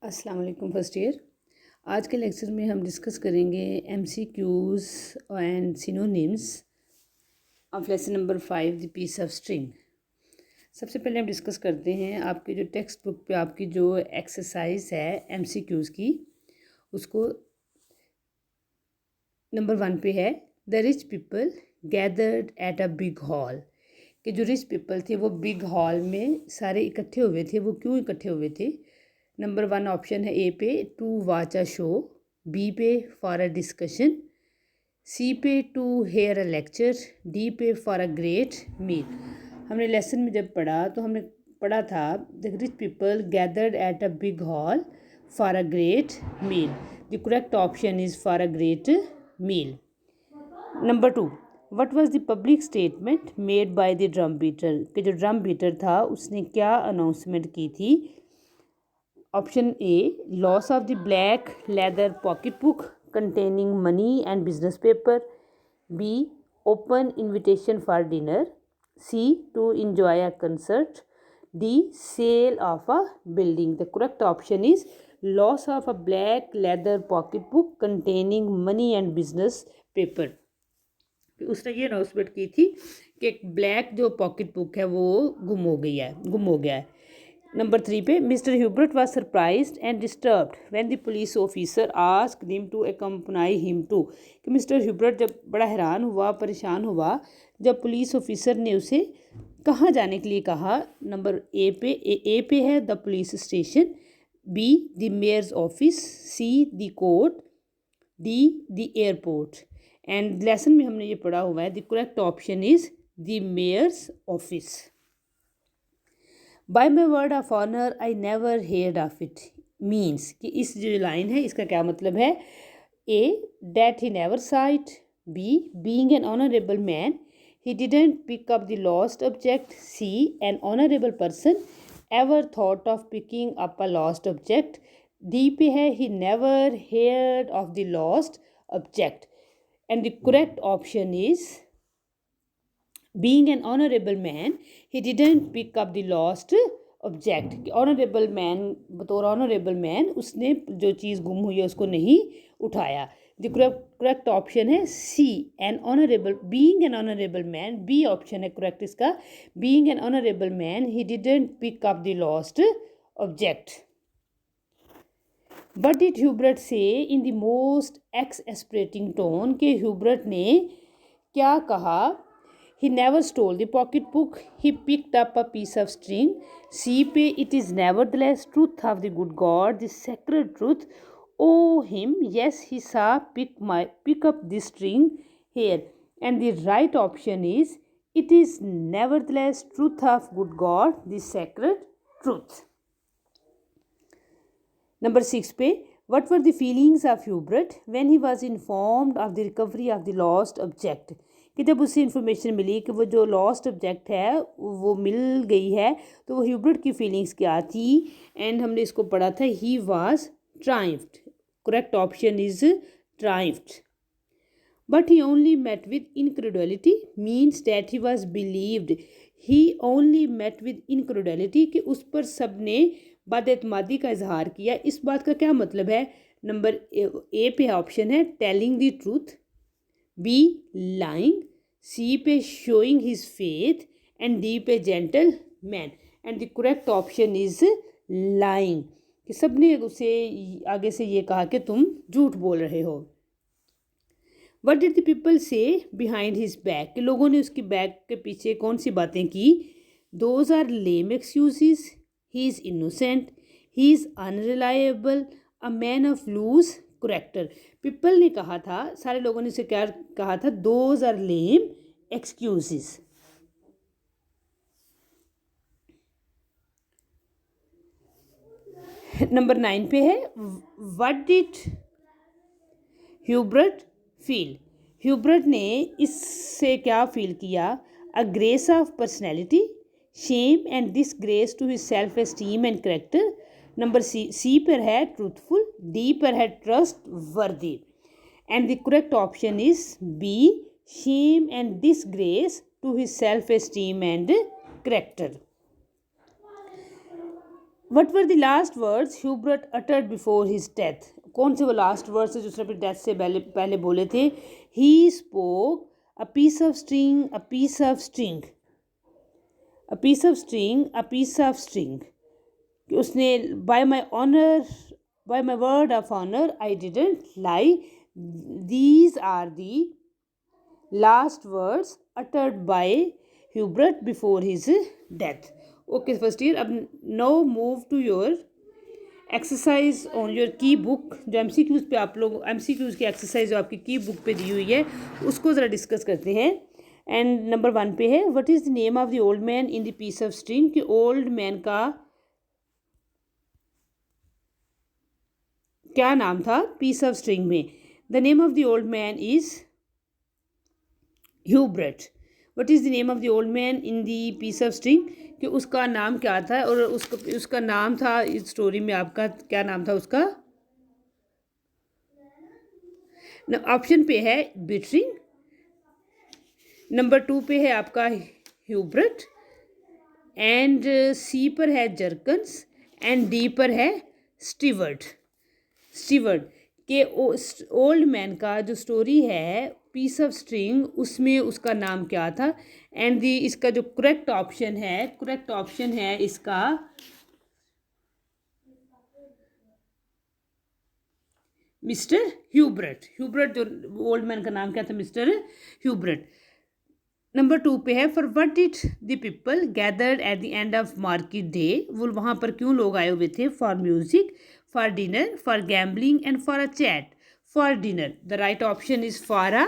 अस्सलाम वालेकुम first year. आज के लेक्चर में हम डिस्कस करेंगे MCQs and synonyms of lesson number 5 the piece of string. सबसे पहले हम डिस्कस करते हैं आपके जो टेक्स्ट बुक पे आपकी जो एक्सरसाइज है MCQs की, उसको नंबर 1 पे है the rich people gathered at a big hall. कि जो रिच पीपल थे वो बिग हॉल में सारे इकट्ठे हुए थे। वो क्यों इकट्ठे हुए थे? नंबर 1 ऑप्शन है A pay to watch a show, B pay for a discussion, C pay to hear a lecture, D pay for a great meal. हमने लेसन में जब पढ़ा तो हमने पढ़ा था the rich people gathered at a big hall for a great meal. The correct option is for a great meal. Number 2, what was the public statement made by the drum beater. कि जो drum beater था उसने क्या announcement की थी? Option A, loss of the black leather pocket book containing money and business paper, B, open invitation for dinner, C, to enjoy a concert, D, sale of a building. The correct option is loss of a black leather pocket book containing money and business paper. उसने ये announcement की थी कि एक black जो pocket book है वो गुम हो गया है। नंबर 3 पे Mister Hubert was surprised and disturbed when the police officer asked him to accompany him to. कि मिस्टर ह्यूबर्ट जब बड़ा हैरान हुआ, परेशान हुआ जब पुलिस ऑफिसर ने उसे कहाँ जाने के लिए कहा। नंबर ए पे है the police station, B the mayor's office, C the court, D the airport. And lesson में हमने ये पढ़ा हुआ है the correct option is the mayor's office. By my word of honour I never heard of it means कि इस जो line है इसका क्या मतलब है? A, that he never saw it, B, being an honourable man he didn't pick up the lost object, C, an honorable person ever thought of picking up a lost object, D पे है he never heard of the lost object. And the correct option is being an honorable man he didn't pick up the lost object. Honourable man, बतौर honourable man उसने जो चीज़ गुम हुई है उसको नहीं उठाया। द करेक्ट ऑप्शन है C, an honourable, being an honourable man, B option है करेक्ट इसका। Being an honourable man he didn't pick up the lost object. But did Hubert say in the most exasperating tone. के Hubert ने क्या कहा? He never stole the pocketbook. He picked up a piece of string. C पे it is nevertheless truth of the good God, the sacred truth. Oh him, yes he saw pick up the string here. And the right option is it is nevertheless truth of good God, the sacred truth. Number 6 पे what were the feelings of Hubert when he was informed of the recovery of the lost object। कि जब उसे information मिली कि वो जो lost object है वो मिल गई है तो वो ह्यूबर्ट की फीलिंग्स क्या थी? एंड हमने इसको पढ़ा था he was triumphed. Correct option is triumphed. But he only met with incredulity means that he was believed. He only met with incredulity कि उस पर सब ने बदएतमादी का इजहार किया। इस बात का क्या मतलब है? नंबर ए पे ऑप्शन है telling the truth, B lying, C पे showing his faith and D पे gentleman. And the correct option is lying कि सबने उसे आगे से ये कहा कि तुम झूठ बोल रहे हो। वट डिड द पीपल से बिहाइंड हिज बैक। कि लोगों ने उसकी बैक के पीछे कौन सी बातें की? Those are lame excuses, he is innocent, he is unreliable, a man of loose character. People ने कहा था, सारे लोगों ने उसे क्या कहा था? Those are lame excuses. Number 9 पे है what did Hubert feel. Hubert ने इससे क्या फील किया? A grace of personality, shame and disgrace to his self esteem and character. Number C पर है ट्रूथफुल, डी पर है trustworthy. And the correct option is B, shame and disgrace to his self esteem and character. What were the last words Hubert uttered before his death? कौन से वो last words है जो उसने अपनी death से पहले बोले थे? He spoke a piece of string, a piece of string, a piece of string, a piece of string. कि उसने by my honour, by my word of honour I didn't lie, these are the last words uttered by Hubert before his death. Okay first year, अब now move to your exercise on your key book. जो MCQs पे आप लोग MCQs की exercise जो आपकी की book पे दी हुई है उसको ज़रा डिस्कस करते हैं। एंड नंबर 1 पे है, what is the name of the old man in the piece of string? कि ओल्ड मैन का क्या नाम था पीस ऑफ स्ट्रिंग में? The name of the old man is Hubert. What is the name of the old man in the piece of string? कि उसका नाम क्या था, और उसका नाम था इस स्टोरी में, आपका क्या नाम था उसका? ऑप्शन पे है बिटरिंग, नंबर 2 पे है आपका ह्यूबर्ट, एंड सी पर है जर्कन्स, एंड डी पर है स्टीवर्ट। स्टीवर्ट के ओल्ड मैन का जो स्टोरी है पीस ऑफ स्ट्रिंग, उसमें उसका नाम क्या था? एंड दी इसका जो करेक्ट ऑप्शन है इसका मिस्टर ह्यूबर्ट। ह्यूबर्ट जो ओल्ड मैन का नाम क्या था? Mister Hubert. नंबर 2 पे है, for what did the people gathered at the end of market day? वो वहाँ पर क्यों लोग आए हुए थे? For music, for dinner, for gambling, and for a chat. For dinner, the right option is for a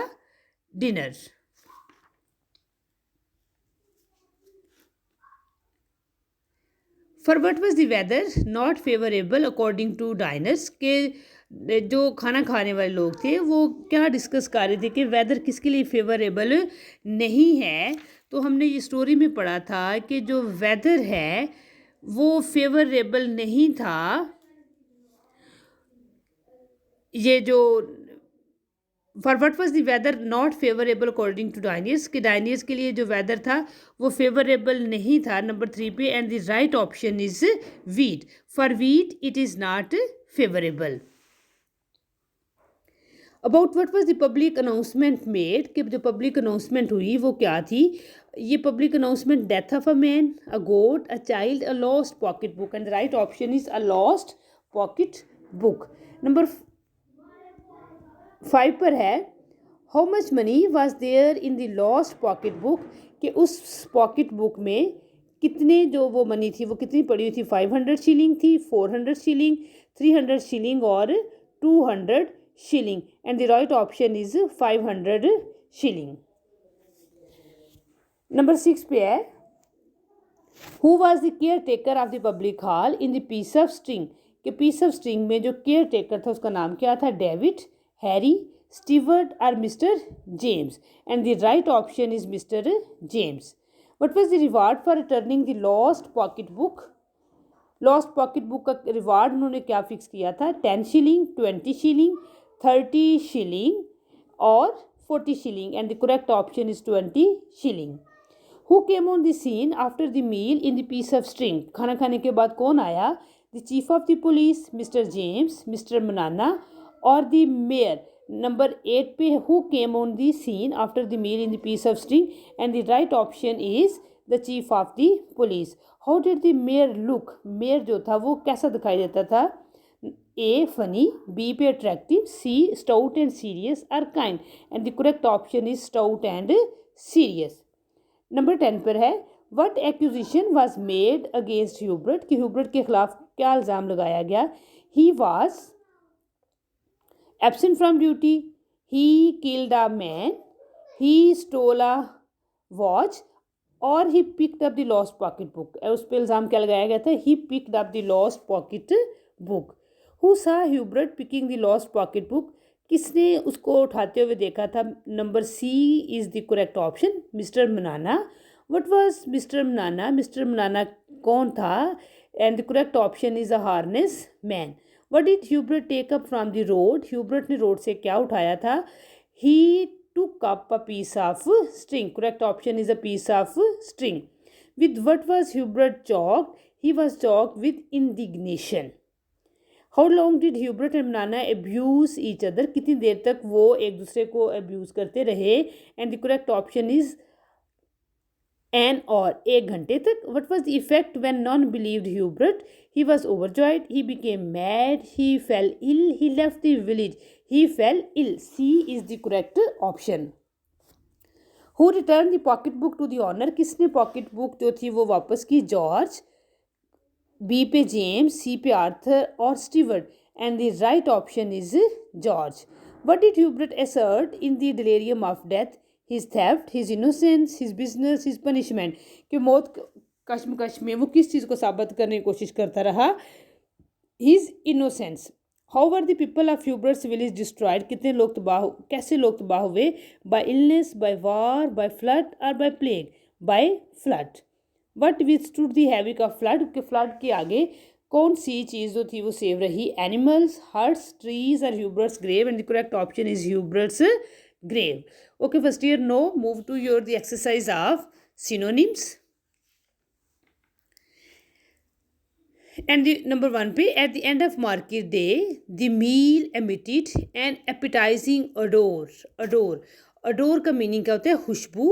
dinner. For what was the weather not favourable according to diners? के जो खाना खाने वाले लोग थे वो क्या डिस्कस कर रहे थे कि वेदर किसके लिए फेवरेबल नहीं है? तो हमने ये स्टोरी में पढ़ा था कि जो वेदर है वो फेवरेबल नहीं था, ये जो for what was the weather not favourable according to diners, कि डाइनियर्स के लिए जो वेदर था वो फेवरेबल नहीं था, नंबर 3 पे। And the right option is wheat, for wheat it is not favourable. About what was the public announcement made? कि जो पब्लिक अनाउंसमेंट हुई वो क्या थी? ये public announcement, death of a man, a goat, a child, a lost pocket book, and the right option is a lost pocket book. Number 5 पर है, how much money was there in the lost pocket book? कि उस pocket book में कितने जो वो money थी वो कितनी पड़ी हुई थी? 500 शिलिंग थी, 400 शिलिंग, 300 शिलिंग और 200 shilling, and the right option is 500 shilling. Number 6 पे है, who was the caretaker of the public hall in the piece of string? कि पीस ऑफ स्ट्रिंग में जो केयर टेकर था उसका नाम क्या था? डेविड, हैरी, स्टीवर्ट और mister James, and the right option is mister James. What was the reward for returning the lost pocket book? Lost pocket book का रिवार्ड उन्होंने क्या फिक्स किया था? 10 शिलिंग, 20 शिलिंग, 30 शिलिंग और 40 shilling, and the correct option is 20 shilling. Who came on the scene after the meal in the piece of string? खाना खाने के बाद कौन आया? The chief of the police, mister James, mister Manana और the mayor. Number 8 पे, who came on the scene after the meal in the piece of string, and the right option is the chief of the police. How did the mayor look? Mayor जो था वो कैसा दिखाई देता था? A funny, B पे attractive, C stout and serious और kind, and the correct option is stout and serious. Number 10 पर है, what accusation was made against Hubert? कि ह्यूबर्ट के खिलाफ क्या इल्ज़ाम लगाया गया? He was absent from duty, he killed a man, he stole a watch और he picked up the lost pocket book. उस पर इल्ज़ाम क्या लगाया गया था? He picked up the lost pocket book. Who saw Hubert picking the lost pocket book? किसने उसको उठाते हुए देखा था? Number C is the correct option, mister Manana. What was mister Manana? Mister Manana कौन था? And the correct option is a harness man. What did Hubert take up from the road? Hubert ने road से क्या उठाया था? ही took up a piece of string. Correct option is a piece of string. With what was Hubert chalked? he was choked with indignation. How long did Hubert and Banana abuse each other? कितनी देर तक वो एक दूसरे को abuse करते रहे? And the correct option is an hour, 1 घंटे तक. What was the effect when none believed Hubert? He was overjoyed. He became mad. He fell ill. He left the village. He fell ill. C is the correct option. Who returned the pocket book to the owner? किसने pocket book जो थी वो वापस की? George. B पे James, सी पे Arthur और Stewart. And the right option is George. What did Hubert assert in the delirium of death? His theft, his innocence, his business, his punishment. कि मौत कश्मकश में वो किस चीज़ को साबित करने की कोशिश करता रहा? His innocence. How were the people of Hubert's village destroyed? कितने लोग तबाह, कैसे लोग तबाह हुए? By illness, by war, by flood or by plague? By flood. What withstood the havoc of flood? कि फ्लड के आगे कौन सी चीज़ जो थी वो सेव रही? Animals, huts, trees or Hubert's grave? And the correct option is Hubert's grave. Okay, first year no. Move to your the exercise of synonyms. And the number 1 पे, at the end of market day, the meal emitted an appetizing odor. Odor का meaning क्या होता है? खुशबू.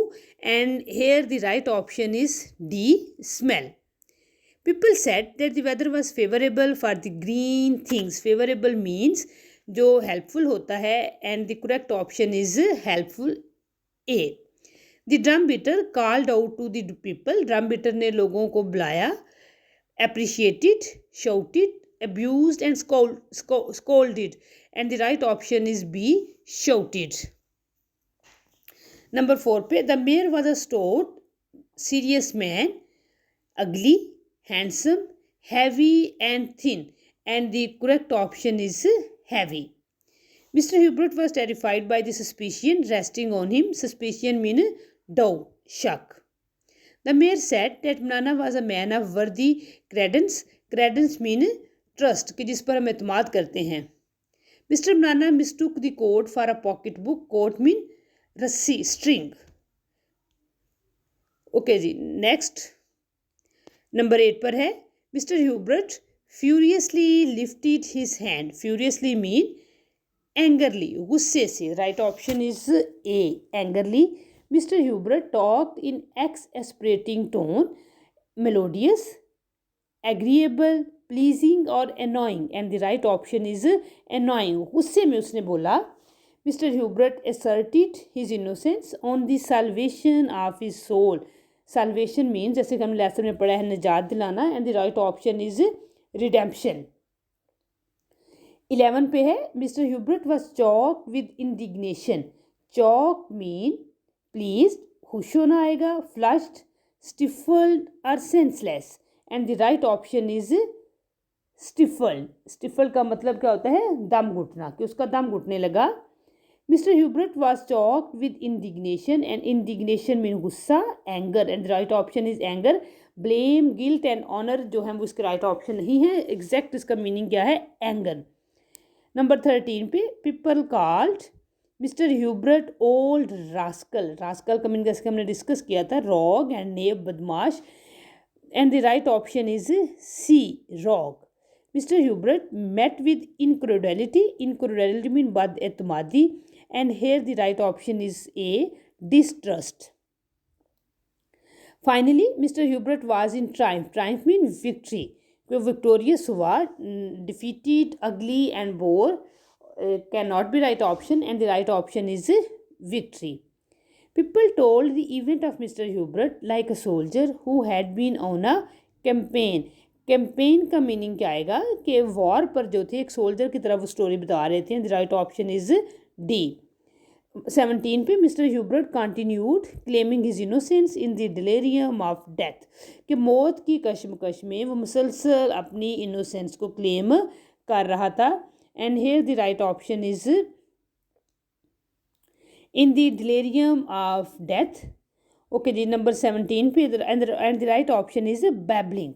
And here the right option is D, smell. People said that the weather was favorable for the green things. Favorable means जो helpful होता है. And the correct option is helpful, A. The drum beater called out to the people. Drum beater ने लोगों को बुलाया. Appreciated, shouted, abused and scolded. And the right option is B, shouted. Number 4 पे, the mayor was a stout, serious man, ugly, handsome, heavy and thin. And the correct option is heavy. Mr. Hubert was terrified by the suspicion resting on him. Suspicion means doubt, shak. The mayor said that Banana was a man of worthy credence. Credence mean trust, कि जिस पर हम एतमाद करते हैं. Mr. Banana mistook the coat for a pocket book. Coat mean रस्सी, string. Okay जी, next. Number 8 पर है, Mr. Hubert furiously lifted his hand. Furiously mean angrily, गुस्से से. Right option is A, angrily. Mr. Hubert talked in exasperating tone, melodious, agreeable, pleasing or annoying. And the right option is annoying. गुस्से में उसने बोला. Mr. Hubert asserted his innocence on the salvation of his soul. Salvation means जैसे कि हमने lesson में पढ़ा है निजात दिलाना. And the right option is redemption. 11 पे है, Mr. Hubert was choked with indignation. Choked mean pleased, खुश होना आएगा, flushed, stifled or senseless. And the right option is stifled. Stifled का मतलब क्या होता है? दम घुटना, कि उसका दम घुटने लगा. Mr. Hubert was choked with indignation. And indignation means गुस्सा, anger. And the right option is anger. Blame, guilt and honor जो है वो इसका right option नहीं है. Exact इसका meaning क्या है? Anger. Number 13 पे, people called Mr. Hubert old rascal. Rascal का मीनिंग जैसे हमने डिस्कस किया था, rogue and knave, बदमाश. And the right option is C, rogue. Mr. Hubert met with incredulity. Incredulity means बद-एतमादी. And here the right option is A, distrust. Finally, Mr. Hubert was in triumph. Triumph means victory. वो victorious हुआ. Defeated, ugly and bore cannot be right option. And the right option is victory. People told the event of Mr. Hubert like a soldier who had been on a campaign. Campaign का meaning क्या आएगा? कि war पर जो थे एक soldier की तरह वो स्टोरी बता रहे थे. The right option is D. 17 पे, Mister Hubert continued claiming his innocence in the delirium of death. कि मौत की कशमकश में वो मुसलसल अपनी इनोसेंस को क्लेम कर रहा था. And here the right option is in the delirium of death. Okay जी, नंबर 17 पे, and the right option is babbling.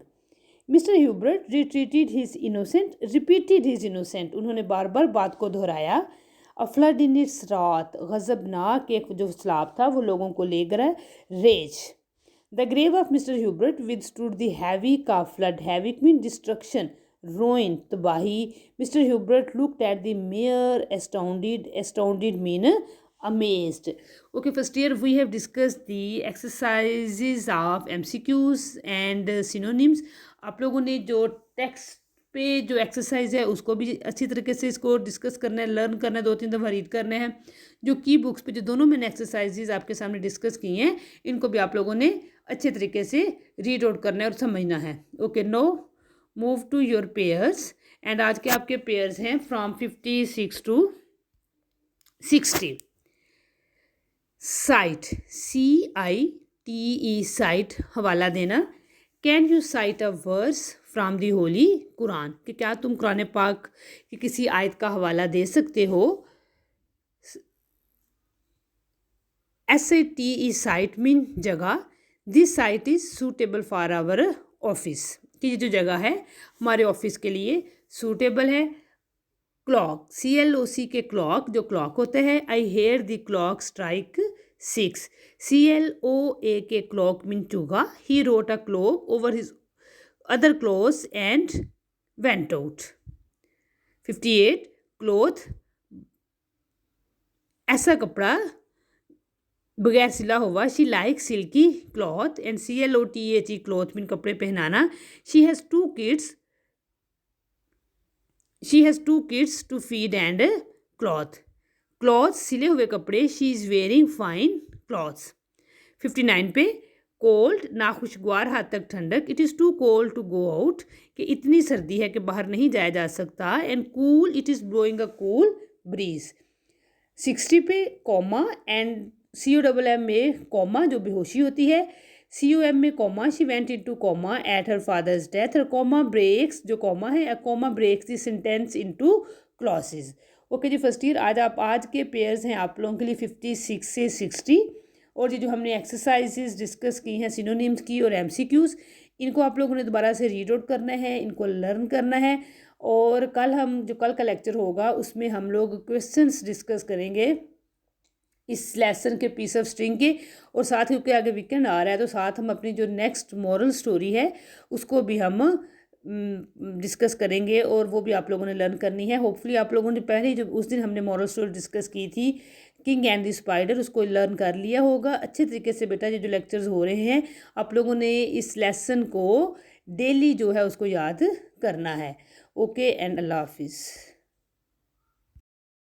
Mister Hubert retreated his innocent, repeated his innocent. उन्होंने बार बार बात को दोहराया. अ फ्लड इन इट्स रात, गज़बनाक एक जो सैलाब था वो लोगों को ले गया. Raze. The grave of mister Hubert withstood the havoc of flood. Havoc mean destruction, ruin, तबाही. Mister Hubert looked at the mayor astounded. Astounded mean amazed. Okay, first year we have discussed the exercises of MCQs and synonyms. आप लोगों ने जो text पे जो exercise है उसको भी अच्छी तरीके से इसको डिस्कस करना है, लर्न करना है, 2-3 दफ़ा रीड करना है. जो की बुक्स पे जो दोनों मैंने एक्सरसाइजेज आपके सामने डिस्कस की हैं इनको भी आप लोगों ने अच्छे तरीके से रीड आउट करना है और समझना है. Okay, no move to your pairs. And आज के आपके पेयर्स हैं from 56 to 60. Cite, CITE, cite, हवाला देना. Can you cite a verse from the holy Quran, कि क्या तुम कुरान पाक की किसी आयत का हवाला दे सकते हो. SITE, साइट मीन जगह. This site is suitable for our office, कि ये जो जगह है हमारे ऑफिस के लिए सूटेबल है. क्लॉक, CLOC के क्लॉक, जो क्लॉक होता है. I hear the clock strike 6. CLOA के क्लॉक मीन चूगा. He wrote a cloak over his other clothes and went out. 58. Cloth, ऐसा कपड़ा बगैर सिला हुआ. She like silky cloth. And CLOTH, cloth mean कपड़े पहनाना. She has two kids to feed and cloth. Cloth, सिले हुए कपड़े. She is wearing fine clothes. 59 पे कोल्ड, नाखुशगवार, हाथ तक ठंडक. It is too cold to go out, कि इतनी सर्दी है कि बाहर नहीं जाया जा सकता. And cool, it is blowing a cool breeze. 60 पे कॉमा एंड COMM में कॉमा जो बेहोशी होती है. COM में coma. She went into coma at her father's death. हर कॉमा ब्रेक्स, जो कॉमा है, a comma breaks the sentence into clauses. Okay जी, फर्स्ट ईयर आज के पेयर्स हैं आप लोगों के लिए 56 से 60. और ये जो हमने एक्सरसाइजेज डिस्कस की हैं सिनोनिम्स की और MCQs, इनको आप लोगों ने दोबारा से रीड आउट करना है, इनको लर्न करना है. और कल का लेक्चर होगा उसमें हम लोग क्वेश्चंस डिस्कस करेंगे इस लेसन के पीस ऑफ स्ट्रिंग के. और साथ ही क्योंकि आगे वीकेंड आ रहा है तो साथ हम अपनी जो नेक्स्ट मॉरल स्टोरी है उसको भी हम डिस्कस करेंगे और वो भी आप लोगों ने लर्न करनी है. होपफुली आप लोगों ने पहले जो उस दिन हमने मॉरल स्टोरी डिस्कस की थी किंग एंड द स्पाइडर, उसको लर्न कर लिया होगा अच्छे तरीके से. बेटा ये जो लेक्चर्स हो रहे हैं आप लोगों ने इस लेसन को डेली जो है उसको याद करना है. ओके एंड अल्लाह हाफिज़.